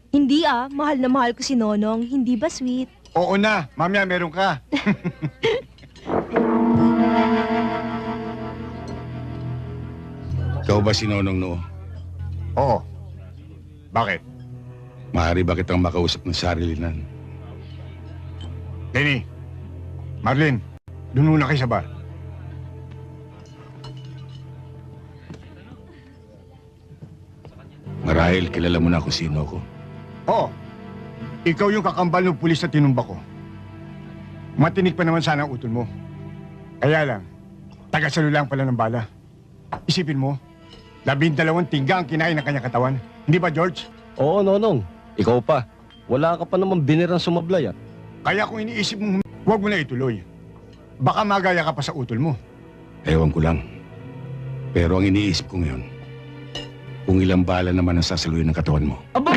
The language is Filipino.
Hindi mahal na mahal ko si Nonong. Hindi ba, sweet? Oo na, mamaya meron ka. Ikaw ba si Nonong Noo? Oo. Bakit? Maaari ba kitang makausap ng sarilinan? Lenny, Marlene, doon muna kayo sa bar. Marahil kilala mo na kung sino ko. Oo. Ikaw yung kakambal ng pulis na tinumba ko. Matinik pa naman sana ang utol mo. Kaya lang, taga-salo lang pala ng bala. Isipin mo, 12 tingga ang kinain ng kanyang katawan. Hindi ba, George? Oo, Nonong. Ikaw pa. Wala ka pa naman binirang sumablay, Kaya kung iniisip mo, huwag mo na ituloy. Baka magaya ka pa sa utol mo. Ewan ko lang. Pero ang iniisip ko ngayon, kung ilang bala naman ang sasaluhin ng katawan mo. Aba,